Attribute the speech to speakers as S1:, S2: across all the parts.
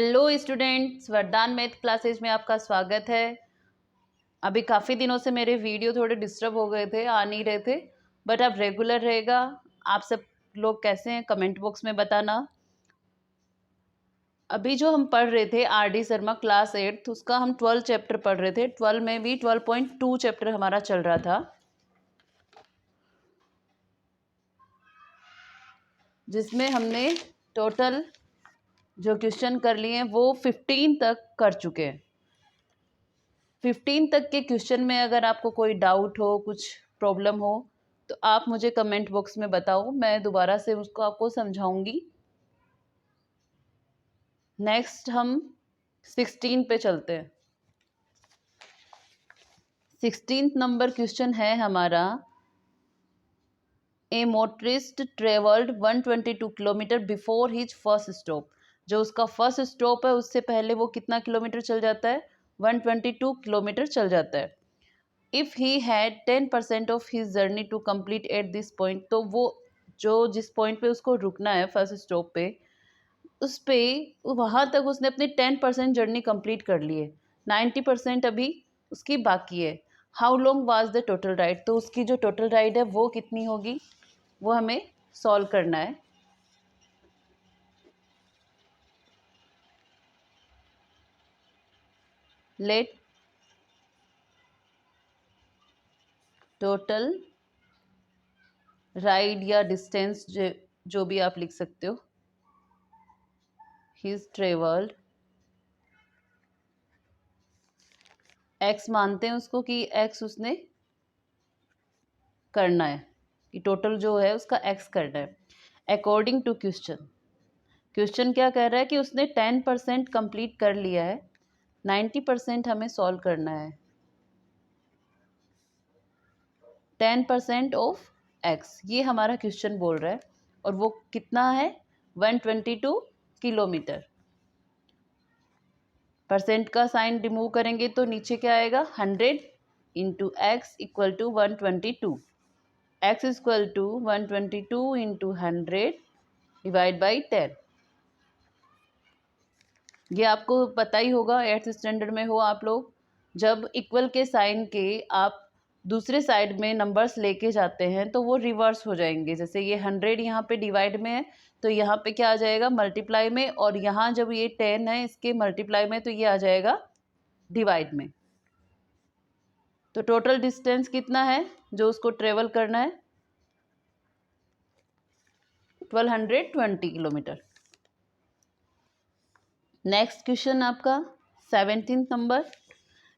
S1: Hello students, वरदान math classes में आपका स्वागत है। अभी काफ़ी दिनों से मेरे वीडियो थोड़े डिस्टर्ब हो गए थे, आ नहीं रहे थे, बट अब रेगुलर रहेगा। आप सब लोग कैसे हैं कमेंट बॉक्स में बताना। अभी जो हम पढ़ रहे थे आर.डी. शर्मा क्लास 8, उसका हम 12 चैप्टर पढ़ रहे थे। 12 में भी 12.2 चैप्टर हमारा चल रहा था, जिसमें हमने टोटल जो क्वेश्चन कर लिए हैं वो 15 तक कर चुके हैं। 15 तक के क्वेश्चन में अगर आपको कोई डाउट हो, कुछ प्रॉब्लम हो, तो आप मुझे कमेंट बॉक्स में बताओ, मैं दोबारा से उसको आपको समझाऊंगी। नेक्स्ट हम 16 पे चलते हैं। 16 नंबर क्वेश्चन है हमारा, a motorist travelled 122 kilometres before his first stop. जो उसका फर्स्ट स्टॉप है उससे पहले वो कितना किलोमीटर चल जाता है? 122 किलोमीटर चल जाता है। If he had 10% of his journey to complete at this point, तो वो जो जिस पॉइंट पे उसको रुकना है फर्स्ट स्टॉप पे, उस पे वहाँ तक उसने अपनी 10% जर्नी कंप्लीट कर ली है। 90% अभी उसकी बाकी है। How long was the total ride? तो उसकी जो टोटल राइड है वो कितनी होगी, वो हमें सॉल्व करना है। लेट टोटल राइड या डिस्टेंस जो भी आप लिख सकते हो, हिज ट्रेवल्ड, एक्स मानते हैं उसको कि एक्स उसने करना है, कि टोटल जो है उसका एक्स करना है। अकॉर्डिंग टू क्वेश्चन, क्वेश्चन क्या कह रहा है कि उसने 10% कंप्लीट कर लिया है, 90% हमें सॉल्व करना है। 10% ऑफ एक्स, ये हमारा क्वेश्चन बोल रहा है, और वो कितना है? 122 किलोमीटर। परसेंट का साइन रिमूव करेंगे तो नीचे क्या आएगा? 100 into x equal to 122। X equal to 122 into 100 divide by 10। ये आपको पता ही होगा, 8th स्टैंडर्ड में हो आप लोग, जब इक्वल के साइन के आप दूसरे साइड में नंबर्स लेके जाते हैं तो वो रिवर्स हो जाएंगे। जैसे ये 100 यहाँ पे डिवाइड में है, तो यहाँ पे क्या आ जाएगा? मल्टीप्लाई में। और यहाँ जब ये 10 है इसके मल्टीप्लाई में, तो ये आ जाएगा डिवाइड में। तो टोटल डिस्टेंस कितना है जो उसको ट्रेवल करना है? 1220 किलोमीटर। नेक्स्ट क्वेश्चन आपका 17 number,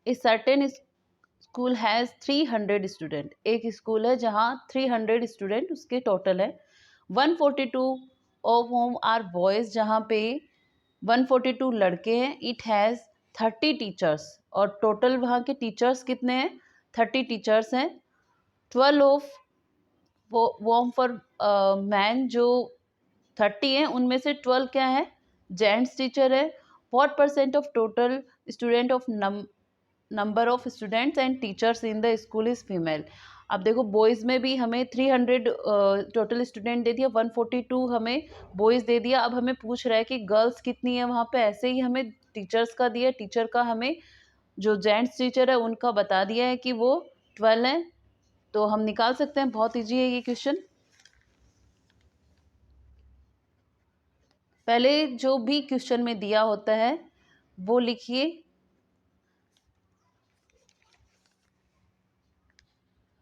S1: a certain school has 300 student. एक स्कूल है जहाँ 300 स्टूडेंट उसके टोटल है। 142 ऑफ होम आर बॉयज़, जहाँ पे 142 लड़के हैं। इट हैज़ 30 टीचर्स, और टोटल वहाँ के टीचर्स कितने हैं? 30 टीचर्स हैं। 12 ऑफ वॉम फॉर मैन, जो 30 हैं उनमें से 12 क्या है? जेंट्स टीचर है। What percent of total student of number of students and teachers in the school is female. अब देखो, बॉयज़ में भी हमें 300 टोटल स्टूडेंट दे दिया, 142 हमें बॉयज़ दे दिया। अब हमें पूछ रहा है कि गर्ल्स कितनी है वहाँ पे। ऐसे ही हमें टीचर्स का दिया, टीचर का हमें जो जेंट्स टीचर है उनका बता दिया है कि वो 12 हैं। तो हम निकाल सकते हैं, बहुत ईजी है ये क्वेश्चन। पहले जो भी क्वेश्चन में दिया होता है वो लिखिए।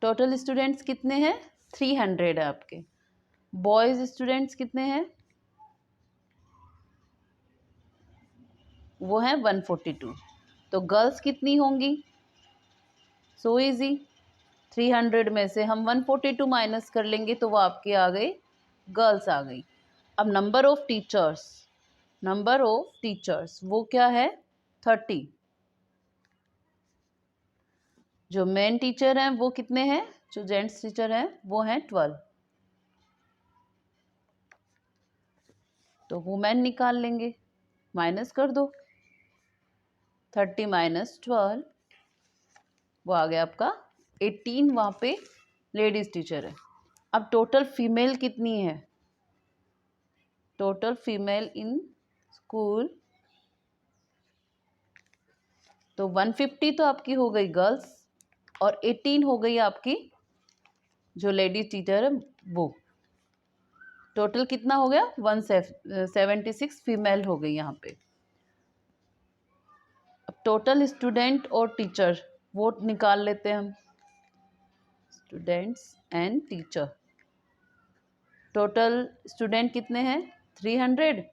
S1: टोटल स्टूडेंट्स कितने हैं? 300 है आपके। बॉयज स्टूडेंट्स कितने हैं? वो हैं 142। तो गर्ल्स कितनी होंगी? सो इजी, 300 में से हम 142 माइनस कर लेंगे तो वो आपके आ गए, गर्ल्स आ गई। अब number of teachers, number of teachers वो क्या है? 30। जो मेन टीचर हैं वो कितने हैं? जो जेंट्स टीचर हैं वो हैं 12। तो वुमेन निकाल लेंगे, माइनस कर दो। 30 माइनस 12, वो आ गया आपका 18। वहाँ पे लेडीज टीचर है। अब टोटल फीमेल कितनी है? टोटल फीमेल इन स्कूल तो 150 तो आपकी हो गई गर्ल्स और 18 हो गई आपकी जो लेडीज टीचर है वो। टोटल कितना हो गया? 176 फीमेल हो गई यहाँ पे। अब टोटल स्टूडेंट और टीचर वो निकाल लेते हैं हम। Students and teacher, total student कितने हैं? 300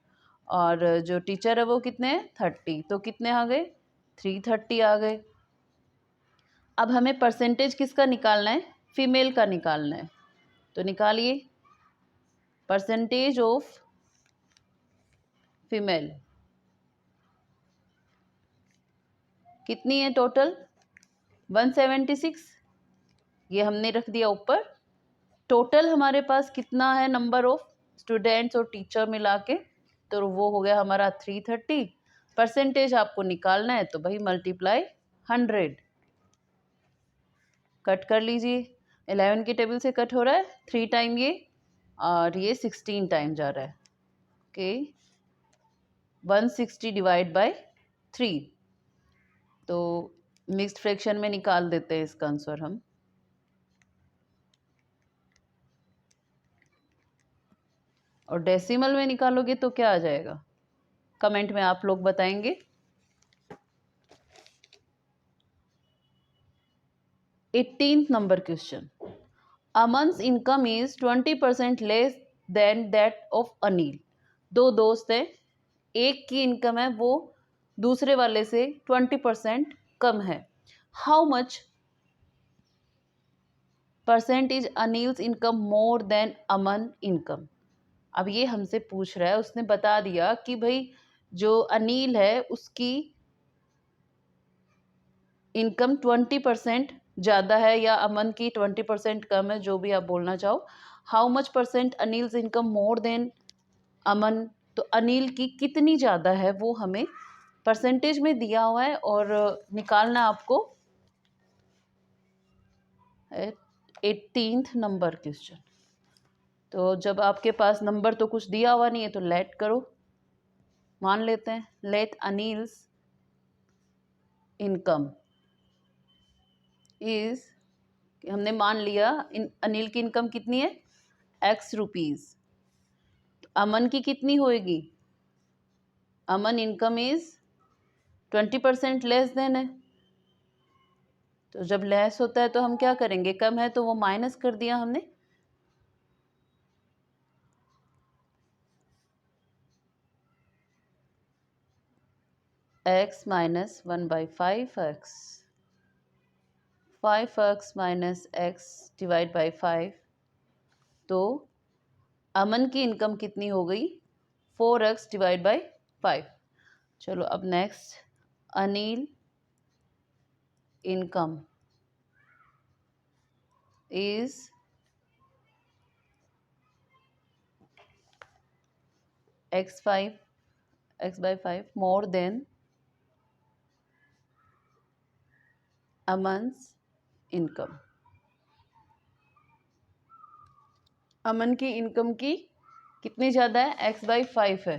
S1: और जो टीचर है वो कितने हैं? 30। तो कितने आ गए? 330 आ गए। अब हमें परसेंटेज किसका निकालना है? फीमेल का निकालना है। तो निकालिए परसेंटेज ऑफ फीमेल कितनी है टोटल? 176। ये हमने रख दिया ऊपर। टोटल हमारे पास कितना है नंबर ऑफ स्टूडेंट्स और टीचर मिला के? तो वो हो गया हमारा 330। परसेंटेज आपको निकालना है तो भाई मल्टीप्लाई 100। कट कर लीजिए। 11 की टेबल से कट हो रहा है 3 टाइम ये, और ये 16 टाइम जा रहा है। Okay, 160 divide by 3। तो मिक्स्ड फ्रैक्शन में निकाल देते हैं इसका आंसर हम। और डेसिमल में निकालोगे तो क्या आ जाएगा? कमेंट में आप लोग बताएंगे। 18th नंबर क्वेश्चन, अमन's income is 20% less than that of Anil. दो दोस्त हैं, एक की इनकम है वो दूसरे वाले से 20% कम है। How much percent is Anil's income more than Aman income. अब ये हमसे पूछ रहा है, उसने बता दिया कि भाई जो अनिल है उसकी इनकम 20% ज़्यादा है या अमन की 20% कम है, जो भी आप बोलना चाहो। How much percent Anil's income more than Aman, तो अनिल की कितनी ज़्यादा है वो हमें परसेंटेज में दिया हुआ है और निकालना आपको। 18th number question. तो जब आपके पास नंबर तो कुछ दिया हुआ नहीं है तो लेट करो, मान लेते हैं। लेट अनिल्स इनकम इज, हमने मान लिया अनिल की इनकम कितनी है? x rupees. अमन की कितनी होएगी? अमन इनकम इज 20% लेस देन है। तो जब लेस होता है तो हम क्या करेंगे? कम है तो वो माइनस कर दिया हमने। x minus 1/5x, 5x minus x divide by 5। तो अमन की इनकम कितनी हो गई? 4x divide by 5। चलो अब next, Anil income is x/5 more than Aman's income. Aman की इनकम की कितनी ज़्यादा है? x/5 है।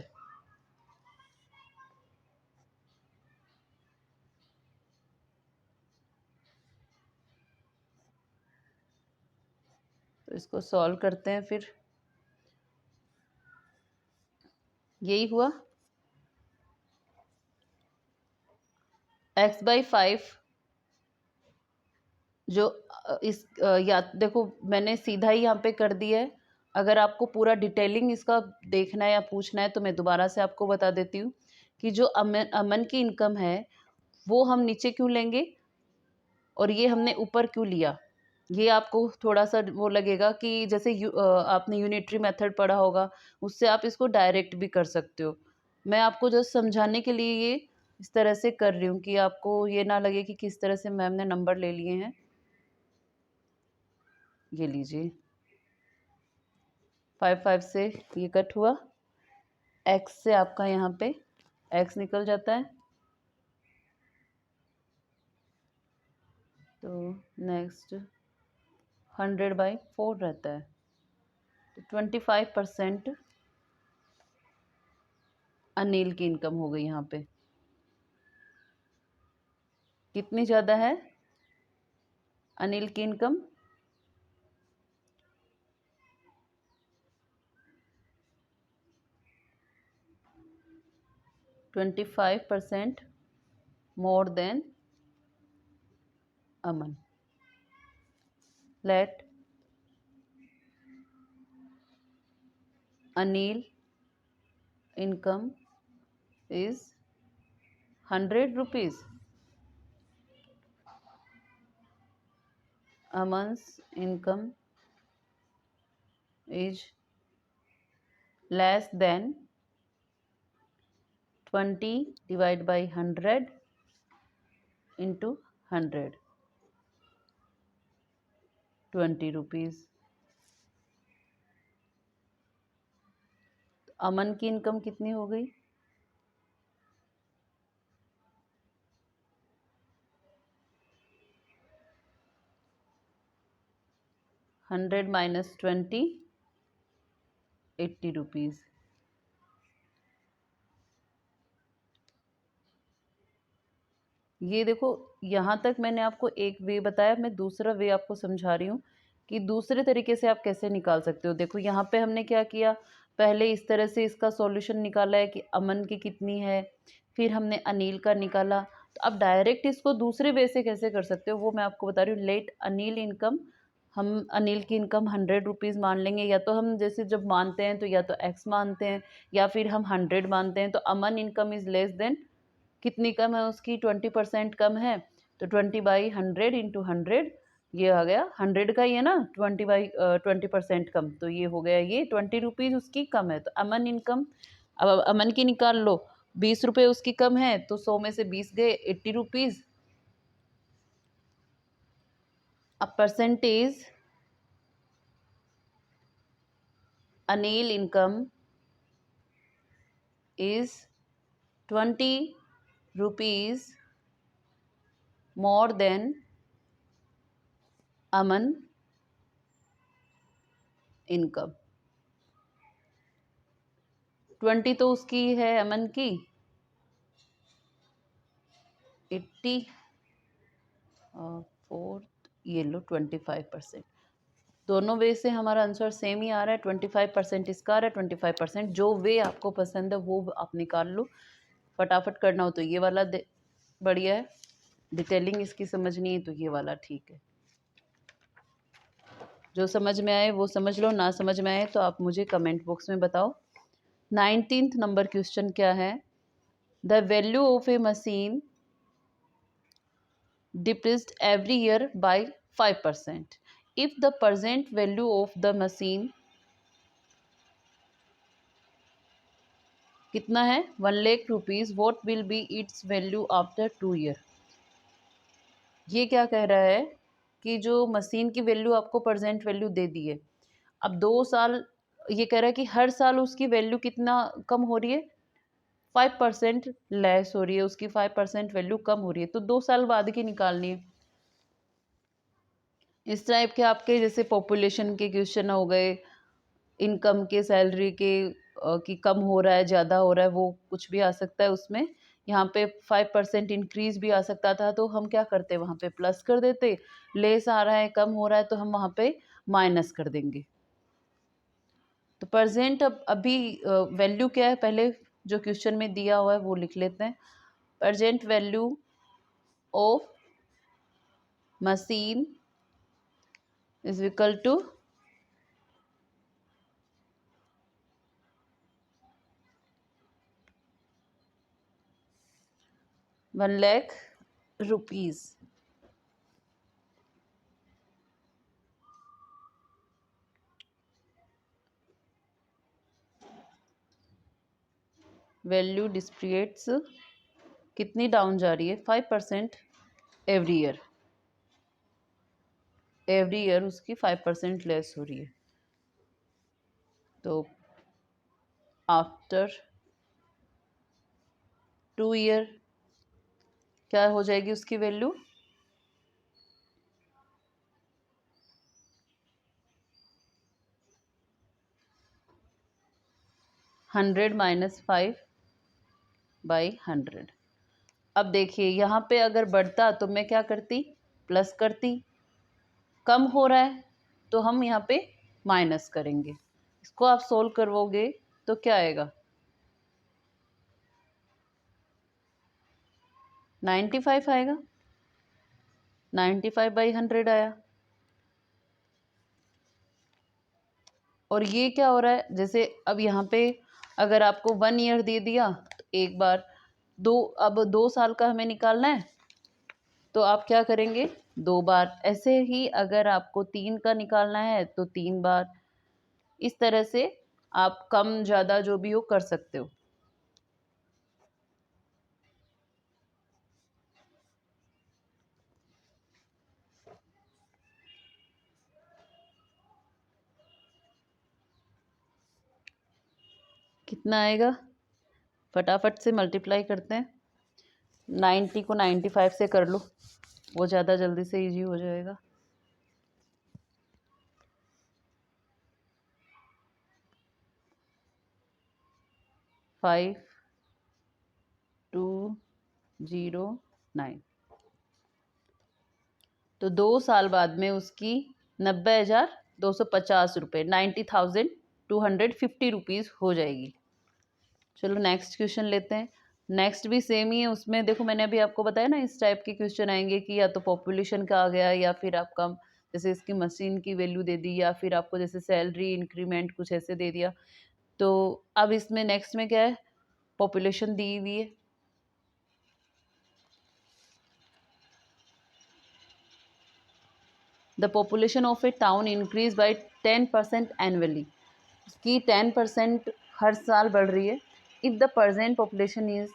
S1: तो इसको सॉल्व करते हैं फिर। यही हुआ x/5 जो इस या देखो मैंने सीधा ही यहाँ पे कर दिया है। अगर आपको पूरा डिटेलिंग इसका देखना है या पूछना है तो मैं दोबारा से आपको बता देती हूँ कि जो अमन की इनकम है वो हम नीचे क्यों लेंगे और ये हमने ऊपर क्यों लिया। ये आपको थोड़ा सा वो लगेगा कि जैसे आपने यूनिटरी मेथड पढ़ा होगा, उससे आप इसको डायरेक्ट भी कर सकते हो। मैं आपको जस्ट समझाने के लिए ये इस तरह से कर रही हूँ कि आपको ये ना लगे कि किस तरह से मैम ने नंबर ले लिए हैं। ये लीजिए 5 से ये कट हुआ, x से आपका यहाँ पे x निकल जाता है। तो नेक्स्ट 100/4 रहता है। तो 25% अनिल की इनकम हो गई यहाँ पे। कितनी ज़्यादा है अनिल की income? 25% more than Aman. Let Anil income is 100 rupees. Aman's income is less than 20 divided by 100 into 100, 20 rupees. अमन की इनकम कितनी हो गई? 100 minus 20, 80 rupees. ये देखो, यहाँ तक मैंने आपको एक वे बताया, मैं दूसरा वे आपको समझा रही हूँ कि दूसरे तरीके से आप कैसे निकाल सकते हो। देखो यहाँ पे हमने क्या किया, पहले इस तरह से इसका सॉल्यूशन निकाला है कि अमन की कितनी है, फिर हमने अनिल का निकाला। तो अब डायरेक्ट इसको दूसरे वे से कैसे कर सकते हो वो मैं आपको बता रही हूँ। लेट अनिल इनकम, हम अनिल की इनकम 100 रुपीज़ मान लेंगे, या तो हम जैसे जब मानते हैं तो या तो एक्स मानते हैं या फिर हम 100 मानते हैं। तो अमन इनकम इज़ लेस देन, कितनी कम है उसकी? 20% कम है। तो 20/100 इंटू 100, ये आ गया 100 का ही है ना, 20% कम, तो ये हो गया, ये 20 रुपीज़ उसकी कम है। तो अमन इनकम, अब अमन की निकाल लो, 20 रुपये उसकी कम है, तो 100 में से 20 गए, 80 रुपीज़। अब percentage Anil income is 20 rupees more than Aman income. 20 तो उसकी है अमन की, 80 फोर्थ, ये लो 25%। दोनों वे से हमारा आंसर सेम ही आ रहा है, 25% इसका आ रहा है, 25%। जो वे आपको पसंद है वो आप निकाल लो। फटाफट करना हो तो ये वाला बढ़िया है, डिटेलिंग इसकी समझनी है तो ये वाला ठीक है। जो समझ में आए वो समझ लो, ना समझ में आए तो आप मुझे कमेंट बॉक्स में बताओ। 19th नंबर क्वेश्चन क्या है? The value of A machine decreased every year by 5%. If the present value of the machine कितना है? 1 lakh rupees, what will be its value after 2 year? ये क्या कह रहा है कि जो मशीन की वैल्यू आपको प्रेजेंट वैल्यू दे दी है, अब 2 साल, ये कह रहा है कि हर साल उसकी वैल्यू कितना कम हो रही है? 5% लेस हो रही है, उसकी 5% वैल्यू कम हो रही है। तो 2 साल बाद की निकालनी है। इस टाइप के आपके जैसे पॉपुलेशन के क्वेश्चन हो गए, इनकम के, सैलरी के, कि कम हो रहा है ज़्यादा हो रहा है, वो कुछ भी आ सकता है उसमें। यहाँ पे 5% इंक्रीज भी आ सकता था, तो हम क्या करते, वहाँ पे प्लस कर देते। लेस आ रहा है, कम हो रहा है, तो हम वहाँ पे माइनस कर देंगे। तो प्रेजेंट अब अभी वैल्यू क्या है, पहले जो क्वेश्चन में दिया हुआ है वो लिख लेते हैं। Present value of machine is equal to 1 lakh rupees. Value depreciates कितनी डाउन जा रही है? 5% एवरी ईयर, एवरी ईयर उसकी 5% लेस हो रही है। तो आफ्टर 2 ईयर क्या हो जाएगी उसकी वैल्यू? -100 - 5/100। अब देखिए यहाँ पे अगर बढ़ता तो मैं क्या करती, प्लस करती, कम हो रहा है तो हम यहाँ पे माइनस करेंगे। इसको आप सोल्व करोगे तो क्या आएगा, 95 आएगा, 95/100 आया। और ये क्या हो रहा है, जैसे अब यहाँ पे अगर आपको 1 ईयर दे दिया तो एक बार, अब 2 साल का हमें निकालना है तो आप क्या करेंगे, 2 बार। ऐसे ही अगर आपको 3 का निकालना है तो 3 बार। इस तरह से आप कम ज़्यादा जो भी हो कर सकते हो। कितना आएगा, फटाफट से मल्टीप्लाई करते हैं। 90 को 95 से कर लो, वो ज़्यादा जल्दी से इजी हो जाएगा। 5209। तो 2 साल बाद में उसकी 90,250 रुपये, 90,250 रुपीज़ हो जाएगी। चलो नेक्स्ट क्वेश्चन लेते हैं। नेक्स्ट भी सेम ही है, उसमें देखो मैंने अभी आपको बताया ना इस टाइप के क्वेश्चन आएंगे कि या तो पॉपुलेशन का आ गया या फिर आपका जैसे इसकी मशीन की वैल्यू दे दी या फिर आपको जैसे सैलरी इंक्रीमेंट कुछ ऐसे दे दिया। तो अब इसमें नेक्स्ट में क्या है, पॉपुलेशन दी हुई है। The population of a town increase by 10% annually. उसकी 10% हर साल बढ़ रही है। If the present population is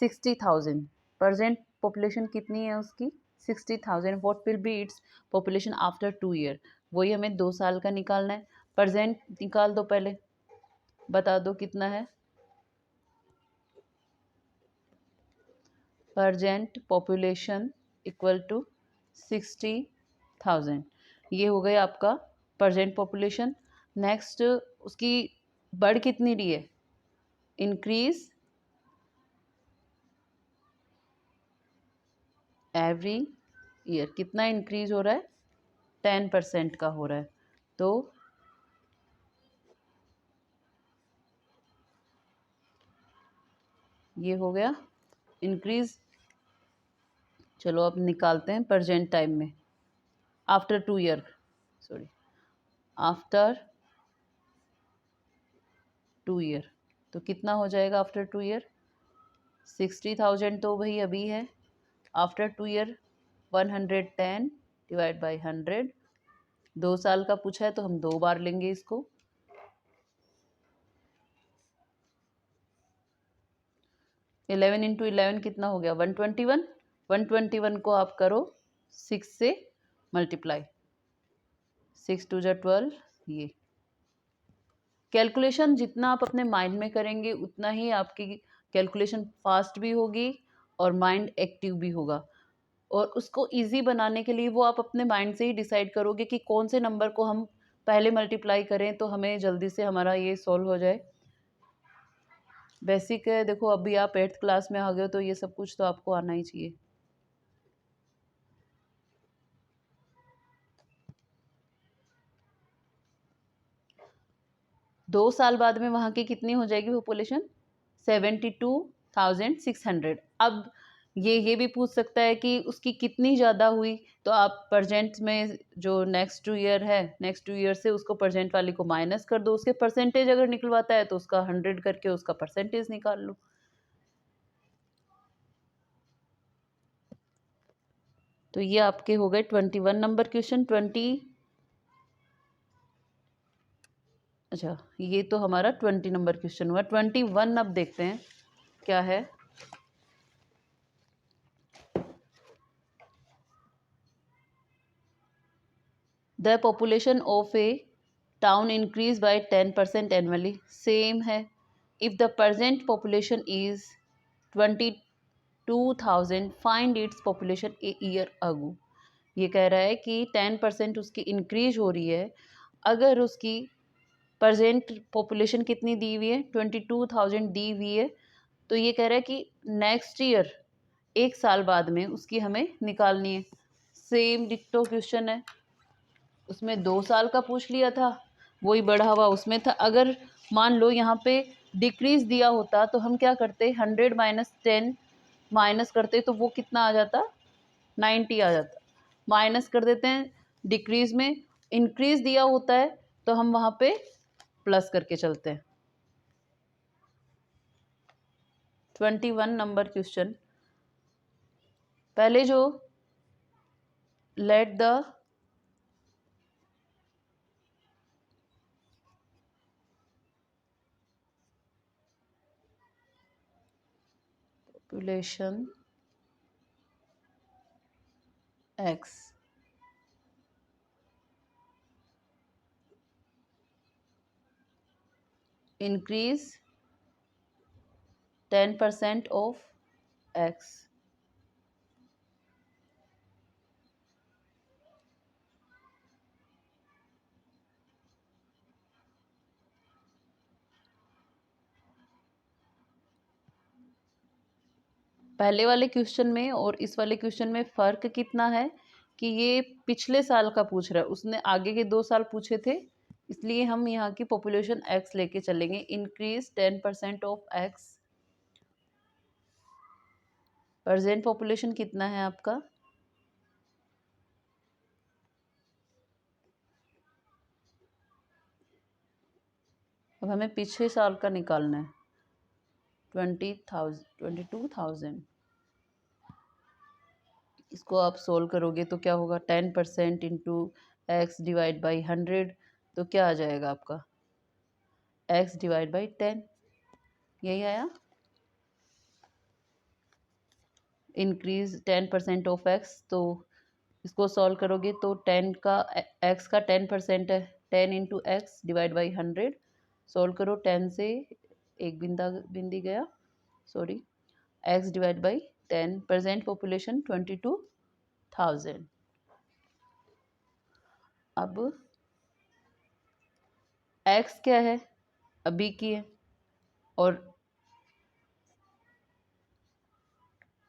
S1: 60,000, present population कितनी है उसकी, 60,000, what will be its population after 2 year. वही हमें 2 साल का निकालना है। प्रजेंट निकाल दो, पहले बता दो कितना है। Present population equal to 60,000। ये हो गया आपका प्रजेंट पॉपुलेशन। नेक्स्ट उसकी बढ़ कितनी रही है, इंक्रीज एवरी ईयर। कितना इंक्रीज हो रहा है, 10% का हो रहा है। तो ये हो गया इंक्रीज। चलो अब निकालते हैं प्रेजेंट टाइम में, after 2 year, sorry, after 2 year. तो कितना हो जाएगा आफ्टर 2 ईयर, 60,000 तो भाई अभी है। After 2 year 110 divide by 100। 2 साल का पूछा है तो हम 2 बार लेंगे इसको। 11 इंटू 11 कितना हो गया, 121। 121 को आप करो 6 से मल्टीप्लाई, 6×2 = 12। ये कैलकुलेशन जितना आप अपने माइंड में करेंगे उतना ही आपकी कैलकुलेशन फास्ट भी होगी और माइंड एक्टिव भी होगा। और उसको इजी बनाने के लिए वो आप अपने माइंड से ही डिसाइड करोगे कि कौन से नंबर को हम पहले मल्टीप्लाई करें तो हमें जल्दी से हमारा ये सॉल्व हो जाए। बेसिक है, देखो अभी आप 8th क्लास में आ गए हो तो ये सब कुछ तो आपको आना ही चाहिए। दो साल बाद में वहाँ की कितनी हो जाएगी पॉपुलेशन, 72,600। अब ये भी पूछ सकता है कि उसकी कितनी ज़्यादा हुई, तो आप प्रजेंट में जो नेक्स्ट 2 ईयर है, नेक्स्ट 2 ईयर से उसको प्रजेंट वाली को माइनस कर दो, उसके परसेंटेज अगर निकलवाता है तो उसका 100 करके उसका परसेंटेज निकाल लो। तो ये आपके हो गए 21 नंबर क्वेश्चन। अच्छा, ये तो हमारा 20 नंबर क्वेश्चन हुआ। 21 अब देखते हैं क्या है। The population of a town increase by 10% annually. Same है। If the present population is 22,000, find its population a year ago. ये कह रहा है कि 10% उसकी इंक्रीज हो रही है। अगर उसकी प्रेजेंट पॉपुलेशन कितनी दी हुई है, 22,000 दी हुई है, तो ये कह रहा है कि नेक्स्ट ईयर 1 साल बाद में उसकी हमें निकालनी है। सेम डिक्टो क्वेश्चन है, उसमें 2 साल का पूछ लिया था, वही बढ़ा हुआ उसमें था। अगर मान लो यहाँ पे डिक्रीज दिया होता तो हम क्या करते, 100 माइनस 10 माइनस करते तो वो कितना आ जाता, 90 आ जाता। माइनस कर देते हैं डिक्रीज में, इंक्रीज दिया होता है तो हम वहाँ पे प्लस करके चलते हैं। 21 नंबर क्वेश्चन, पहले जो let the population x increase 10% of x, पहले वाले क्वेश्चन में और इस वाले क्वेश्चन में फ़र्क कितना है कि ये पिछले साल का पूछ रहा है, उसने आगे के 2 साल पूछे थे, इसलिए हम यहाँ की पॉपुलेशन x लेके चलेंगे। Increase 10% of x, present population कितना है आपका, अब हमें पिछले साल का निकालना है। 22,000, इसको आप सोल्व करोगे तो क्या होगा, 10% इंटू एक्स डिवाइड बाई 100, तो क्या आ जाएगा आपका x डिवाइड बाई 10, यही आया। इंक्रीज 10% ऑफ x, तो इसको सॉल्व करोगे तो 10 का x का 10% है, 10 into x divide by 100, solve करो 10 से एक बिंदी गया, sorry, x divide by 10, present population 22,000। अब x क्या है, अभी की है, और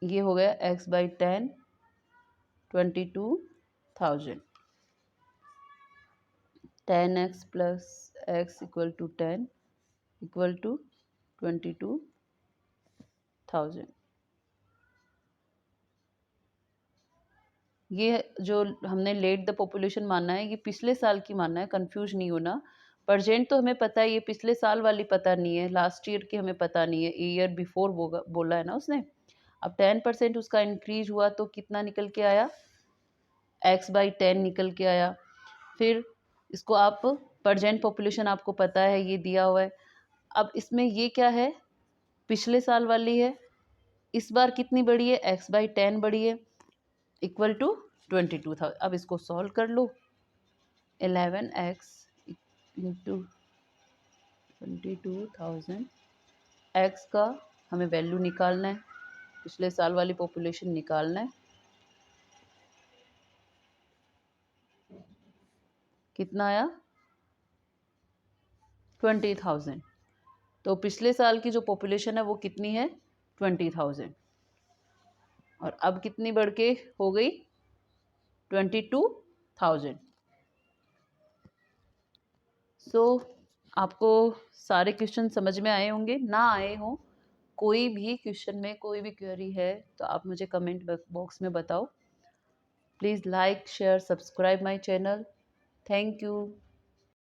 S1: ये हो गया x by 10, 22,000। 10x plus x equal to 10 equal to 22,000। ये जो हमने लेट द पॉपुलेशन मानना है, ये पिछले साल की मानना है, कंफ्यूज नहीं होना। प्रेजेंट तो हमें पता है, ये पिछले साल वाली पता नहीं है, लास्ट ईयर की हमें पता नहीं है, ईयर बिफोर बोला है ना उसने। अब 10% उसका इंक्रीज हुआ तो कितना निकल के आया, x बाई 10 निकल के आया। फिर इसको आप प्रेजेंट पॉपुलेशन आपको पता है, ये दिया हुआ है। अब इसमें ये क्या है, पिछले साल वाली है, इस बार कितनी बढ़ी है, x बाई 10 बढ़ी है, इक्वल टू 22,000। अब इसको सॉल्व कर लो, 11x इंटू 22,000, x का हमें वैल्यू निकालना है, पिछले साल वाली पॉपुलेशन निकालना है, कितना आया 20,000। तो पिछले साल की जो पॉपुलेशन है वो कितनी है, 20,000, और अब कितनी बढ़ के हो गई, 22,000। सो आपको सारे क्वेश्चन समझ में आए होंगे, ना आए हो कोई भी क्वेश्चन में कोई भी क्वेरी है तो आप मुझे कमेंट बॉक्स में बताओ। Please like share subscribe my channel. Thank you.